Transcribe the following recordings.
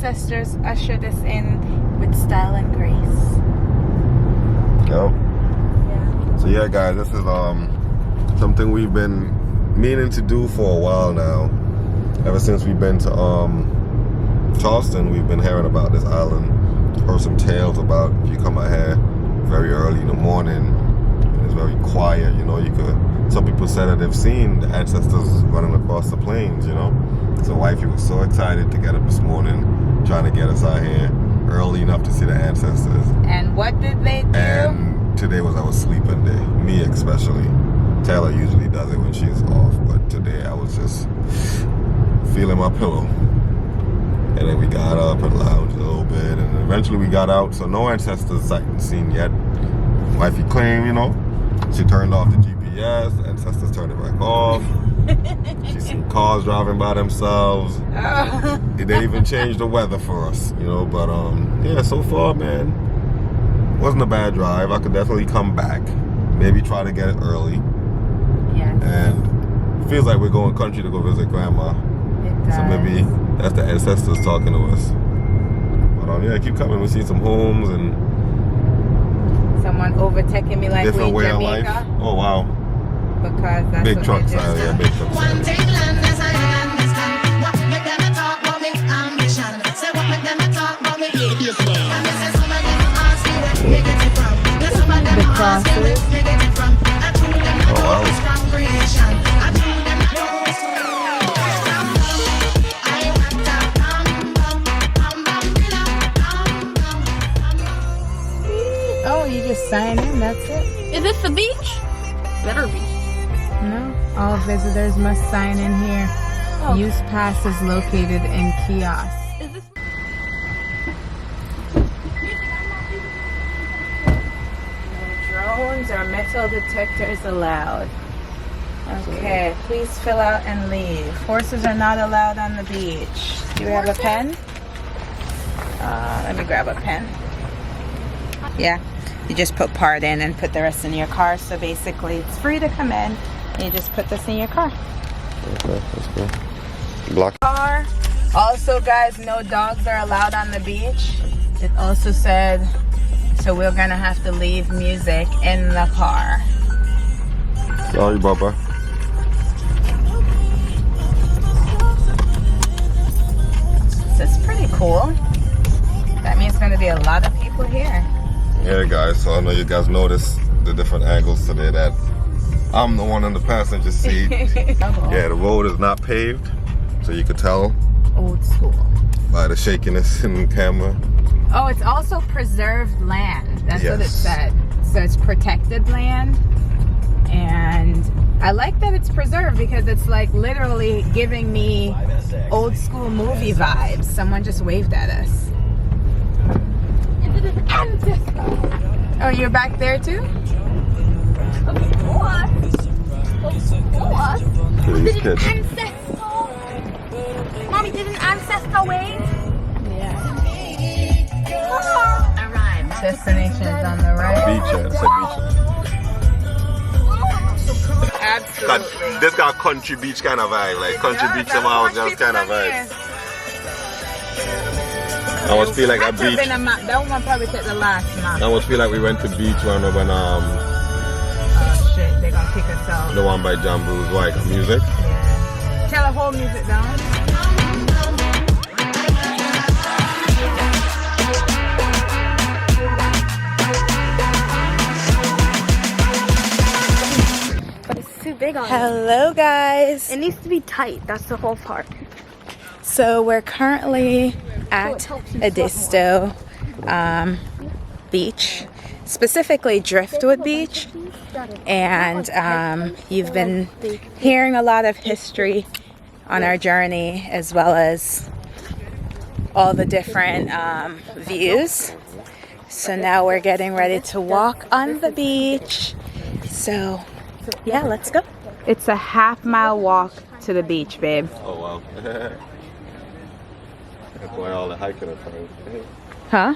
ancestors ushered us in with style and grace. Yep. Yeah. So yeah, guys, this is something we've been meaning to do for a while now. Ever since we've been to Charleston, we've been hearing about this island. Heard some tales about if you come out here very early in the morning and it's very quiet, you know, some people said that they've seen the ancestors running across the plains, you know. So wifey was so excited to get up this morning, trying to get us out here early enough to see the ancestors. And what did they do? And today was our sleeping day, me especially. Taylor usually does it when she's off, but today I was just feeling my pillow. And then we got up and lounged a little bit, and eventually we got out. So no ancestors sight and seen yet. Wifey claimed, you know, she turned off the GPS, the ancestors turned it back off. She seen cars driving by themselves. Oh. They even changed the weather for us, you know. But yeah, so far, man, wasn't a bad drive. I could definitely come back. Maybe try to get it early. Yes. And it feels like we're going country to go visit grandma. It does. So maybe that's the ancestors talking to us. But yeah, keep coming. We see some homes and someone overtaking me like different we way in of Jamaica. life. Oh wow. Because that's Big what trucks we do. out here, big trucks. One thing land as I understand. What make them talk about me ambition? Say what make them talk about me idiot. And me say some of them ask me where they get it from. Then some of them ask me where they get it from. I told them I know it's from creation. I told them I know it's from I want that Oh, you just sign in, that's it? Is this the beach? Better be. No. All visitors must sign in here. Oh. Use pass is located in kiosk. Is this? Drones or metal detectors allowed. Okay, please fill out and leave. Horses are not allowed on the beach. Do you have a pen? Let me grab a pen. Yeah, you just put part in and put the rest in your car. So basically, it's free to come in. And you just put this in your car. Okay, let's go. Block. Car. Also, guys, no dogs are allowed on the beach. It also said, so we're gonna have to leave music in the car. Sorry, Baba. This is pretty cool. That means going to be a lot of people here. Yeah, guys, so I know you guys noticed the different angles today that I'm the one in the passenger seat. Yeah, the road is not paved, so you could tell Old school. by the shakiness in the camera. Oh, it's also preserved land. That's what it Yes. said. So it's protected land. And I like that it's preserved because it's like literally giving me old school movie vibes. Someone just waved at us. Oh, you're back there too? These kids. Mommy, did an ancestor wave? Yeah. Arrived. Destination is on the right. Beach, it's a beach. Absolutely. This got country beach kind of vibe, like country beach somehow just kind of vibe. I almost feel like a beach. That one probably take the last map. I almost feel like we went to beach when Oh shit, they're gonna kick us out. the one by Jambu's like music. Yeah. Tell the whole music down. But it's too big on it. Hello guys. It needs to be tight. That's the whole part. So we're currently at it helps you Edisto Beach, specifically Driftwood Beach, and you've been hearing a lot of history on our journey, as well as all the different views. So now we're getting ready to walk on the beach. So yeah, let's go. It's a half-mile walk to the beach, babe. Oh wow. That's why all the hiking attire. Huh?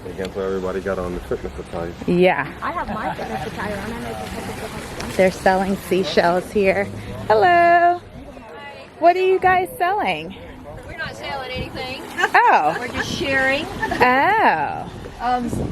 Again, so everybody got on the fitness attire. Yeah. I have my fitness attire on. They're selling seashells here. Hello. What are you guys selling? We're not selling anything. Oh. We're just sharing. Oh.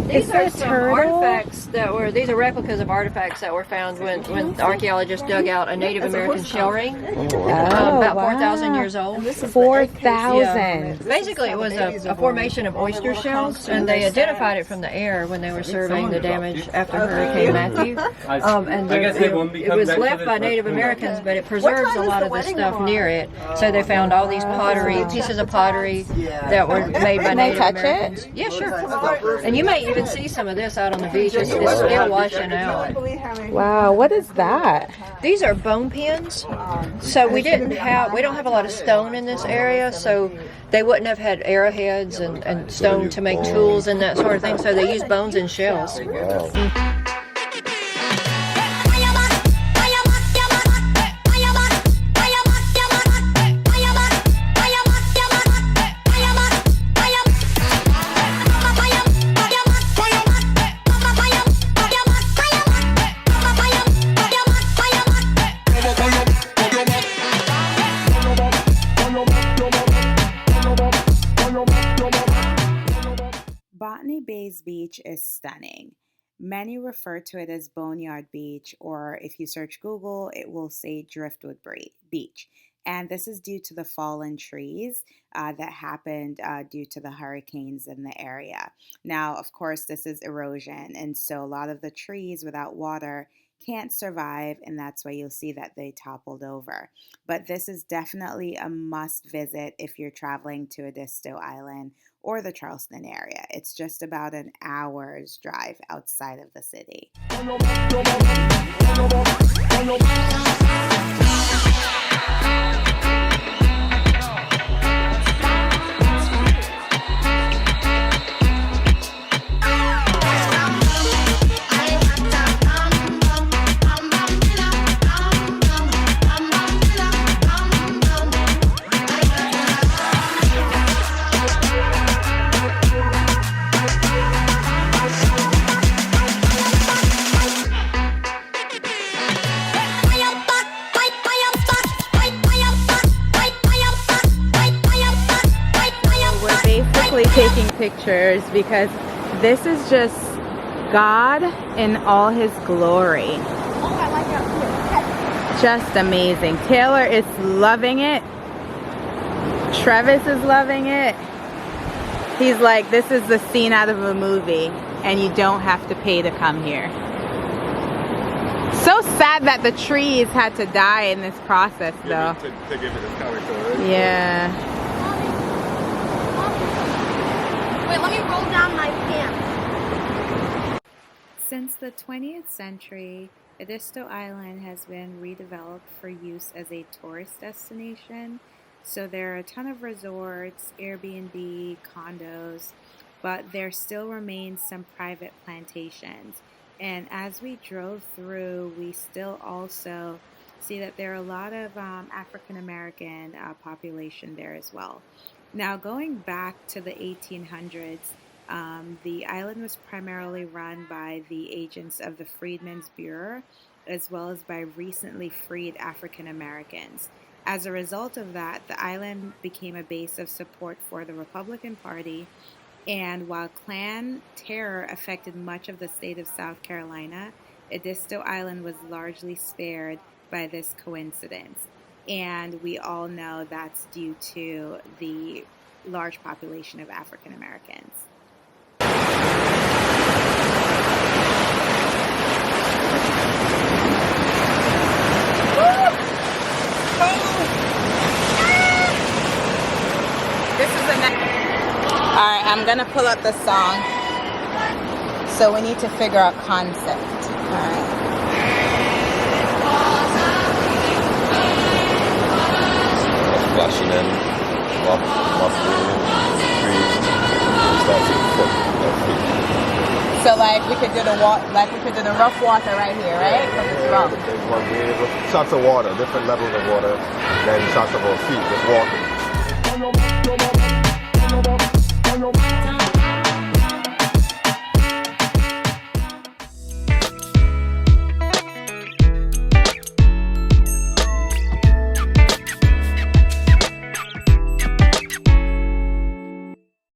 These are that a some turtle? artifacts these are replicas of artifacts that were found when archaeologists dug out a Native American shell ring. About 4,000 years old. 4,000. Basically, it was a formation of oyster shells, and they identified it from the air when they were surveying the damage after Hurricane Matthew. And it was left by Native Americans, but it preserves a lot of the stuff near it. So they found all these pieces of pottery that were made by Native Americans. Yeah, sure. And you may even see some of this out on the beach. It's still washing out. Wow, what is that? These are bone pins. So we don't have a lot of stone in this area, so they wouldn't have had arrowheads and stone to make tools and that sort of thing. So they use bones and shells. Botany Bay's beach is stunning. Many refer to it as Boneyard Beach, or if you search Google, it will say Driftwood Beach. And this is due to the fallen trees that happened due to the hurricanes in the area. Now, of course, this is erosion, and so a lot of the trees without water can't survive, and that's why you'll see that they toppled over. But this is definitely a must visit if you're traveling to Edisto Island or the Charleston area. It's just about an hour's drive outside of the city. Taking pictures because this is just God in all his glory. Oh, I like that. Just amazing. Taylor is loving it. Travis is loving it. He's like, this is the scene out of a movie and you don't have to pay to come here. So sad that the trees had to die in this process though. To give it this character, right? Yeah. Wait, let me roll down my pants. Since the 20th century, Edisto Island has been redeveloped for use as a tourist destination. So there are a ton of resorts, Airbnb, condos, but there still remains some private plantations. And as we drove through, we still also see that there are a lot of African American population there as well. Now, going back to the 1800s, the island was primarily run by the agents of the Freedmen's Bureau, as well as by recently freed African Americans. As a result of that, the island became a base of support for the Republican Party, and while Klan terror affected much of the state of South Carolina, Edisto Island was largely spared by this coincidence. And we all know that's due to the large population of African Americans. This is the next. Alright, I'm gonna pull up the song. So we need to figure out concept. Alright. Splashing in, So like we could do the rough water right here, right? Because it's rough. Shots of water, different levels of water, then shots of our feet, just walking.